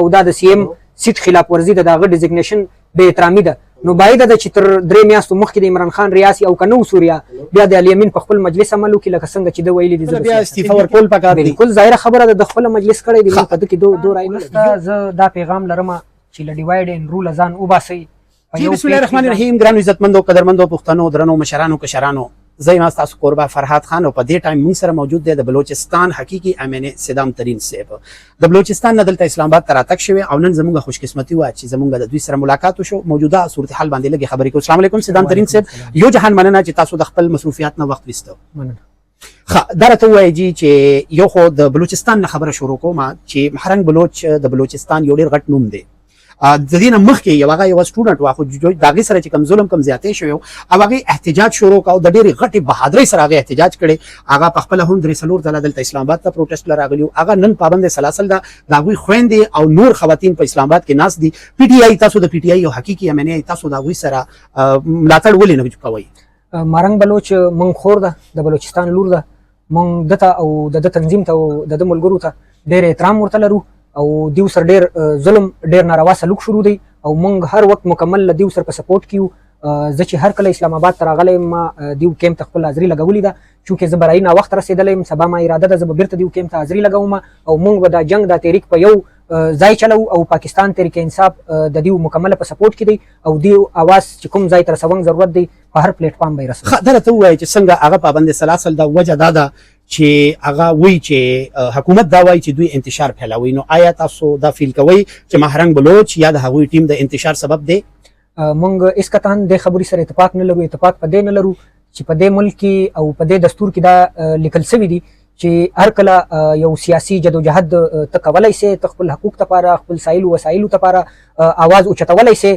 او دا د سی ام سیټ خلاف ورزي ده، د هغه ډیزګنیشن بې احترامي ده. نو باید د چې تر 3 میاشتو مخکې د عمران خان ریاسي او کنه سوریا بیا د الیمین په خپل مجلس عمل وکړي لکه څنګه چې د ویلي دي بیا استعفا ورکول پکار دي. بالکل ظاهره خبره ده، د خپل مجلس کړی دی، په دې کې دوه رای نشته. زه دا پیغام لرم چې له ډیوایډ اینډ رول ځان وباسئ. بسم الله الرحمن الرحیم. ګرانو عزتمندو قدرمندو پښتنو درنو مشرانو کشرانو، زه یم تاسو قربا فرحات خان او په دې ټایم موږ سره موجود دی د بلوچستان حقيقي امنه صدام ترين صاحب. د بلوچستان نه دلته اسلام آباد ته راتګ شوی او نن زموږ خوش قسمتي و چې زموږ د دوی سره ملاقات وشو. موجوده صورتحال باندې لګي خبرې کوو. السلام علیکم صدام ترين صاحب. یو جهان مننه چې تاسو د خپل مصروفیات نه وخت وستو. دا راته وایي چې یو خو د بلوچستان نه خبره شروع کوم چې محرنګ بلوچ د بلوچستان یو ډېر غټ نوم دی. د دې نه مخکې یو سټوډنټ واخو د هغې سره چې کم ظلم کم زیاتې شوی او هغې احتجاج شروع کړ او د ډېرې غټې بهادرۍ سره هغې احتجاج کړی. هغه پخپله هم 3-4 ځله دلته اسلام آباد ته پروټیسټ له راغلي وو. هغه نن پابند سلاسل ده، د هغوی خویندې او نور خواتین په اسلام آباد کې ناست دي. پی ټي آی تاسو د پی ټي آی یو حقیقي امنیه تاسو د هغوی سره ملاتړ ولې نه کوئ؟ مارنګ بلوچ مونږ خور ده، د بلوچستان لور ده. مونږ دته او د تنظیم ته او د ملګرو ته ډېر احترام ورته لرو او دیو سره ډېر ظلم ډېر ناروا سلوک شروع دی او مونږ هر وخت مکمل له دیو سره په سپورټ کیو. زه چې هر کله اسلام آباد ته راغلی ما دیو کیمپ ته خپل حاضري لګولې ده، چونکې زه برایي ناوخته رسېدلی یم. سبا ما اراده ده زه به بیرته دیو کیمپ ته حاضري لګوم او مونږ به دا جنګ دا تحریک په یو ځای چلو او پاکستان تحریک انصاف د دیو مکمله په سپورټ کې دی او دیو اواز چې کوم ځای ته رسونګ ضرورت دی په هر پلیټ فارم به یې رسوي. دا راته ووایي چې څنګه هغه پابند سلاسل ده. وجه دا ده چې هغه وایي چې حکومت دا وایي چې دوی انتشار پھیلاوي. نو آیا تاسو دا فیل کوئ چې محرنګ بلوچ یا د هغوی ټیم د انتشار سبب دی؟ مونږ هېڅ قطعا د خبرې سره اتفاق نه لرو. اتفاق په دې نه لرو چې په دې ملک کې او په دې دستور کې دا لیکل سوي دي چې هر کله یو سیاسي جدوجهد ته کولی سې، ته خپل حقوق دپاره خپل سایلو وسایلو دپاره اواز اوچتولی سې.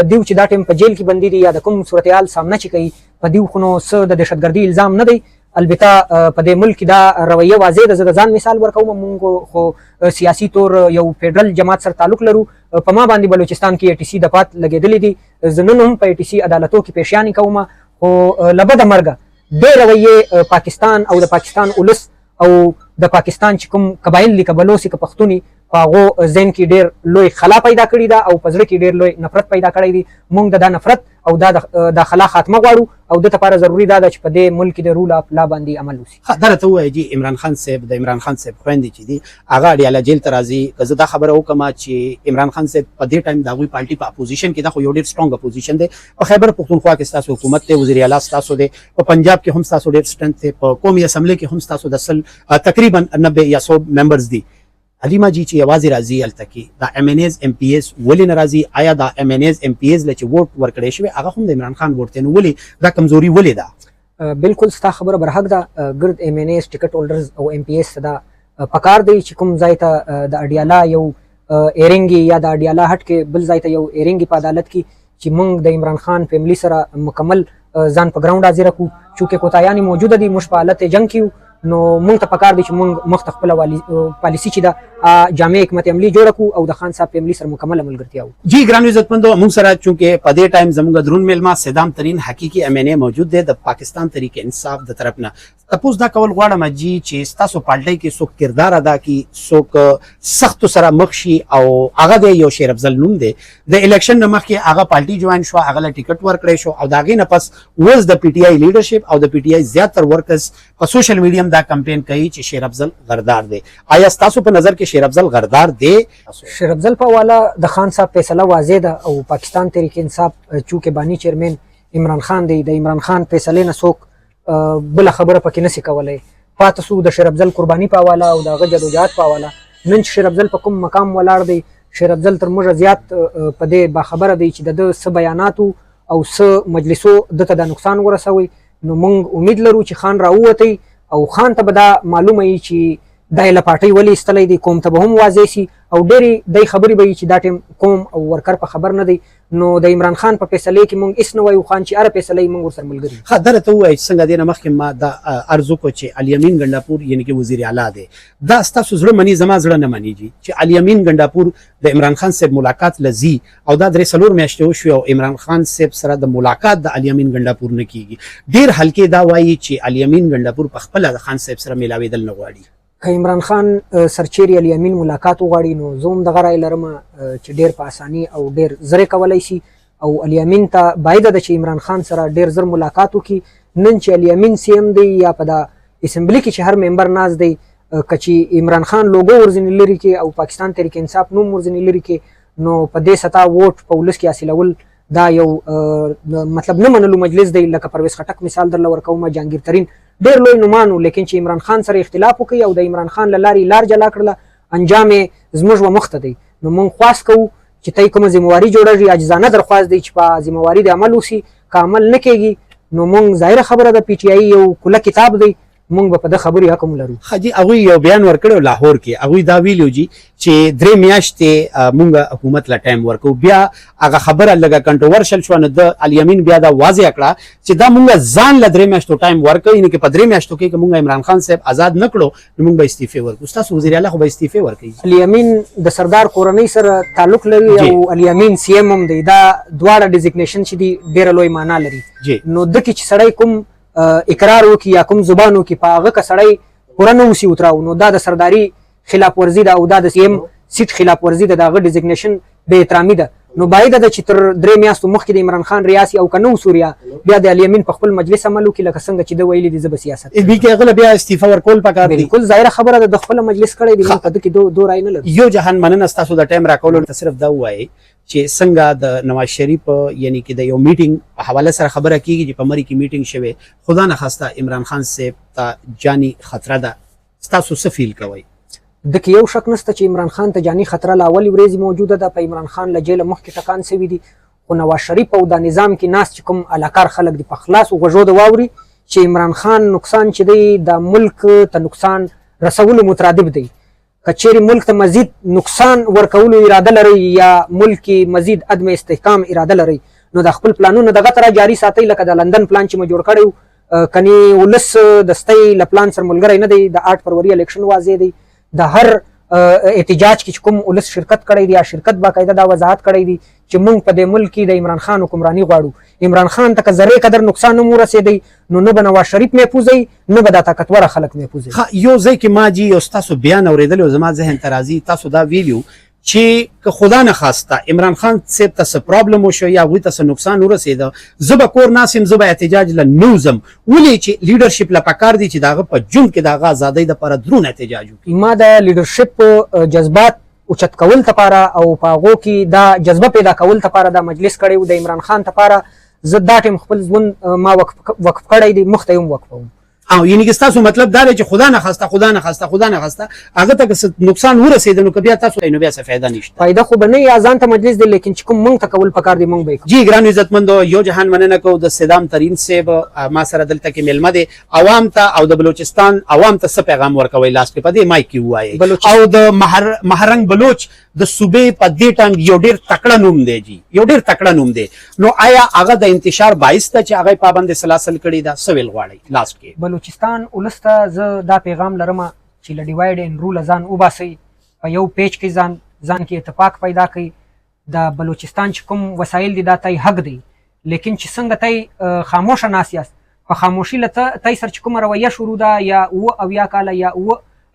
دیو چې دا ټیم په جیل کې بندي دي یا د کوم صورتحال سامنه چې کوي په دیو خو نو څه د دهشتګردي الزام نه دی. البته په دې ملک دا رویه واضح ده. زه د ځان مثال ورکوم، مونږ خو سیاسي طور یو فیډرل جماعت سره تعلق لرو. په ما باندې بلوچستان کې ATC دفات لګېدلې دي. زه نن هم په ATC عدالتو کې پیشیانې کوم خو له بده مرګه دې رویې پاکستان او د پاکستان ولس او د پاکستان چې کوم قبایل دي که بلوڅ که پښتون په هغو ذهن کې ډېر لوی خلا پیدا کړې ده او په زړه کې ډېر لوی نفرت پیدا کړی دی. مونږ د دا نفرت او دا خلا خاتمه غواړو او د لپاره ضروري دا ده چې په دې ملک کې د رول اف لا باندې عمل وشي. دا راته ووایي چې عمران خان صاحب د عمران خان صاحب خویندې چې دي هغه اډیاله جیل ته راځي. که زه دا خبره وکړم چې عمران خان صاحب په دې ټایم د هغوی پارټي په اپوزیشن کې ده، خو یو ډېر سټرونګ اپوزیشن دی. په خیبر پښتونخوا کې ستاسو حکومت دی، وزیر اعلی ستاسو دی. په پنجاب کې هم ستاسو ډېر سټرنث دی. په قومي اسمبلۍ کې هم ستاسو د تقریبا 90 یا 100 ممبرز دي. حلیمه جی چې یوازې راځي هلته کې دا MNAs MPs ولې نه راځي؟ آیا دا MNAs MPs له چې ووټ ورکړی شوی هغه هم د عمران خان ووټ دی، نو ولې دا کمزوري ولې ده؟ بالکل ستا خبره برحق ده. ګرد MNAs ټکټ هولډرز او MPs دا پکار دی چې کوم ځای ته د اډیالا یو ایرنګي یا د اډیالا هټ کې بل ځای ته یو ایرنګي په عدالت کې چې موږ د عمران خان فیملی سره مکمل ځان په ګراوند حاضره کړو. چونکې کوتاهیانې موجوده دي، موږ په حالت جنګ کې نو مونږ ته پکار دی چې مونږ مخ ته خپله پالیسي چې ده جامع حکمت عملي جوړه کړو او د خان صاحب فیملي سره مکمله ملګرتیا وکړو. جی ګرانو عزتمندو، مونږ سره چونکې په دې ټایم زموږ درون میلمه صدام ترین حقیقي MNA موجود دی د پاکستان تحریک انصاف د طرف نه. تپوس دا کول غواړم جی چې ستاسو پارټۍ کې څوک کردار ادا کړي، څوک سختو سره مخ شي او هغه د یو شیر افضل نوم دی. د الیکشن نه مخکې هغه پارټي جوین شو، هغه له ټیکټ ورکړی شو او د هغې نه پس اوس د PTI لیډرشپ او د PTI زیاتر ورکرز په سوشل میډیا دا کمپین کوي چې شیر افضل غردار دی. آیا ستاسو په نظر کې شیر افضل غردار دی؟ شیر افضل په حواله د خان صاحب فیصله واضح ده او پاکستان تحریک انصاف چونکې بانی چیرمن عمران خان دی، د عمران خان فیصلې نه څوک بله خبره پکې نسي کولی. پاته سو د شیر افضل قرباني په حواله او د هغه جدوجهد په حواله. نن چې شیر افضل په کوم مقام ولاړ دی، شیر افضل تر موږه زیات په دې باخبره دی چې د ده څه بیاناتو او څه مجلسو دته دا نقصان ورسوي. نو موږ امید لرو چې خان راووتی او خان ته به دا معلومه وي چې دا یې له پارټۍ ولې ایستلی دی، قوم ته به هم واضح سي او ډېرې دی خبرې به وي چې دا ټیم قوم او ورکر په خبر نه دی. نو د عمران خان په فیصلې کې موږ هېڅ نه وایو. خان چې هره فیصله یې موږ ورسره ملګري یو. ښه، دا راته ووایي چې څنګه دې نه مخکې ما دا عرض وکړو چې الیمین ګنډاپور یعنې کې وزیر اعلی دی، دا ستاسو زړه مني؟ زما زړه نه مني چې الیمین ګنډاپور د عمران خان صاحب ملاقات له ځي او دا 3-4 میاشتې وشوې او عمران خان صاحب سره د ملاقات د الیمین ګنډاپور نه کېږي. ډېر حلقې دا وایي چې الیمین ګنډاپور په خپله د خان صاحب سره میلاوېدل نه غواړي. که عمران خان سرچیري علي امین ملاقات وغواړي نو زه هم دغه رایه لرم چې ډېر په اساني او ډېر زر کولی شي او علي امین ته باید ده چې عمران خان سره ډېر زر ملاقات وکړي. نن چې علي امین سی ایم دی یا په دا اسمبلی کې چې هر ممبر ناست دی که چې عمران خان لوګو ورځنې لرې کړي او پاکستان تحریک انصاف نوم ورځنې لرې کړي نو په دې سطح ووټ په ولس کې حاصلول دا یو مطلب نه منلو مجلس دی. لکه پرویز خټک مثال درله ورکوم، جهانګیر ترین ډېر لوی نومان لیکن چې عمران خان سره اختلاف وکړي او د عمران خان له لارې لار جلا کړله انجام یې زموږ و مخ ته دی. نو موږ خواست کوو چې تی کومه ذمهواري جوړېږي عاجزانه درخواست دی چې په ذمهواري د عمل وسي. که عمل نه کېږي نو موږ ظاهره خبره ده پی ټي آی یو کله کتاب دی موږ به په ده خبرې حق هم لرو. حاجي هغوی یو بیان ورکړی لاهور کې، هغوی دا ویلي جي چې 3 میاشتې موږ حکومت له ټایم ورکو. بیا هغه خبره لږه کنټروورشل شوه نو د علي امین بیا دا واضح کړه چې دا موږ ځان له 3 میاشتو ټایم ورکوو، یعنې که په 3 میاشتو کې که موږ عمران خان صاحب آزاد نه کړو نو موږ به استعفې ورکړو. ستاسو وزیر اعلی خو به استعفې ورکوي. علي امین د سردار کورنۍ سره تعلق لري او علي امین سی ایم هم دی. دا دواړه ډیزګنیشن چې دي ډېره لوی معنا لري. نو د کې چې سړی کوم اقرار وکړي یا کوم زبان وکړي په هغه که سړی پوره نه اوسي وتراو نو دا د سرداري خلاف ورزي ده او دا د سی ایم سیټ خلاف ورزي ده، د هغه ډیزګنیشن بې احترامي ده. نو باید ده چې تر 3 میاشتو مخکې د عمران خان ریاسي او که نه وسوریا بیا د علي امین په خپل مجلس عمل وکړي لکه څنګه چې ده ویلي دي زه به سیاست بي کې هغه بیا استعفا ورکول پکار دي. بالکل ظاهره خبره ده د خپل مجلس کړی دی، موږ په ده کې دو رای نه لرو. یو جهان مننه ستاسو د ټایم راکولو ته صرف دا ووایي چې څنګه د نواز شریف یعنی کې د یو میټینګ په حواله سره خبره کیږي چې په مری کې میټینګ شوه، خدا نه خواسته عمران خان صاحب ته جانی خطر ده، ستاسو څه فیل کوئ؟ د کې یو شک نشته چې عمران خان ته جانی خطر له اولې ورځې موجوده ده. په عمران خان له جیله مخکې ټکان سوي دي خو نواز شریف او د نظام کې ناست چې کوم علاکار خلک دي په خلاصو غوږو د واوري چې عمران خان نقصان چې دی د ملک ته نقصان رسولو مترادف دی. که چیرې ملک ته مزید نقصان ورکولو اراده لري یا ملک کې مزید عدم استحکام اراده لري نو د خپل پلانونه دغه طرح جاري ساتي لکه د لندن پلان چې مو جوړ کړی کني ولس د ستۍ له پلان سره ملګری نه دی. د 8 فروری الیکشن واضح دی، د هر احتجاج کې کوم ولس شرکت کړی دی یا شرکت باقاعده دا وضاحت کړی دی چې موږ په دې ملک کې د عمران خان حکمرانی غواړو. عمران خان ته که ذرې قدر نقصان نه مو رسېدی نو نه به نواز شریف محفوظوي نه به دا طاقتوره خلک محفوظوي. یو ځای کې ما جي یو ستاسو بیان اورېدلی او زما ذهن ته راځي، تاسو دا ویلي چې که خدا نه خواسته عمران خان صاحب ته څه پرابلم وشو یا هغوی ته څه نقصان ورسېده زه به کور ناست یم، زه به احتجاج له نه وځم. ولې چې لیډرشپ له پکار دی چې د هغه په ژوند کې د هغه ازادۍ دپاره درون احتجاج وکړي. ما د لیډرشپ جذبات اوچت کول لپاره او په هغو کې دا جذبه پیدا کول لپاره دا مجلس کړی و د عمران خان لپاره. زه دا ټیم خپل ژوند ما وقف کړی دی، مخ ته یې هم وقفوم. او یعنی که ستاسو مطلب دا دی چې خدا نه خواسته هغه ته که نقصان ورسېده نو که بیا تاسو نو بیا څه فایده نشته. فایده خو به نه وي، اذان ته مجلس دی لیکن چې کوم موږ ته کول پکار دی موږ به یې کوو. جی ګرانو عزتمندو، یو جهان مننه کوو د صدام ترین صاحب ما سره دلته کې میلمه دی. عوام ته او د بلوچستان عوام ته څه پیغام ورکوئ لاست کې په دې مایک کې ووایئ؟ او د مهرنګ بلوچ د صوبې په دې ټایم یو ډېر تکړه نوم دی جی، یو ډېر تکړه نوم دی، نو آیا هغه د انتشار باعث ته چې هغه پابند سلاسل کړي دا څه ویل غواړئ لاست کې؟ بلوچستان ولس ته زه دا پیغام لرم چې له ډیوایډ اینډ رول ځان وباسئ، په یو پیج کې ځان کې اتفاق پیدا کړئ. د بلوچستان چې کوم وسایل دي دا تای حق دی، لیکن چې څنګه تای خاموشه ناست یاست په خاموشي له تای سره چې کومه رویه شروع ده یا اویا کاله یا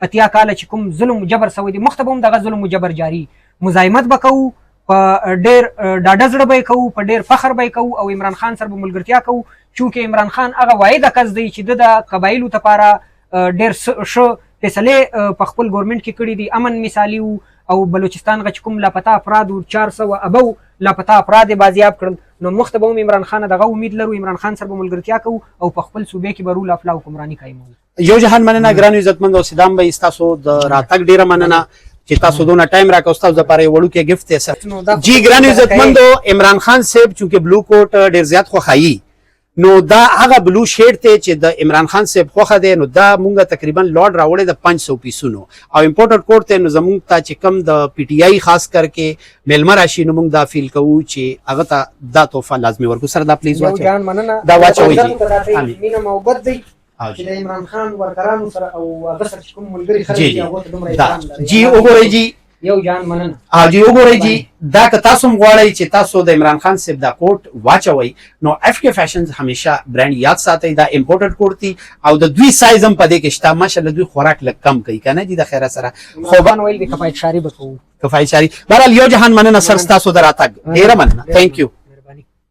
80 کاله چې کوم ظلم جبر سوی دی مخ ته به هم دغه ظلم جبر جاري. مزاحمت به کوو، په ډېر ډاډه زړه به یې کوو، په ډېر فخر به یې کوو او عمران خان سره به ملګرتیا کوو چونکې عمران خان هغه واحده کس دی چې د قبایلو لپاره ډېر ښه فیصلې په خپل ګورنمنټ کې کړي دي. امن مثالي و او بلوچستان چې کوم لاپته افراد و 400 ابو لاپته افراد یې بازیاب کړل نو مخ ته به هم عمران خان دغه امید لرو عمران خان سره به ملګرتیا کوو او په خپل صوبې کې به رول اف لا حکمراني قایموو. یو جهان مننه ګرانو عزتمندو، صدام بھائی ستاسو د راتګ ډیره مننه چې تاسو دونه ټایم راکړو. ستاسو لپاره یو وړوکی ګفت دی سر. جی ګرانو عزتمندو، عمران خان صاحب چونکه بلو کوټ ډیر زیات خوښایي نو دا هغه بلو شیډ ته چې د عمران خان صاحب خوخه دی نو دا مونږه تقریبا لوډ راوړی د 500 پیسونو او امپورټډ کوډ ته نو زمونږ ته چې کم د پی ټی آی خاص کرکه میلمه راشي نو مونږ دا فیل کوو چې هغه ته دا تحفه لازمي ورکو. سره دا پلیز واچو جان مننه دا واچوي مینه محبت دی چې د عمران خان ورکرانو سره او هغه سره کوم ملګری خلک هغه ته دومره جی وګورئ جی یو جان مننه. حاجی وګورئ جی دا که تاسو هم غواړئ چې تاسو د عمران خان صاحب دا کوټ واچوئ نو اف کې فیشنز همیشه برانډ یاد ساتئ دا امپورټډ کوټ دي او د دوی سایز هم په دې کې شته ماشاءالله دوی خوراک لږ کم کوي کنه جی د خیره سره خو بان ویل د کفایت شاری بکو کفایت شاری بهرحال یو جهان مننه سر تاسو دراتګ ډیره مننه ثانک یو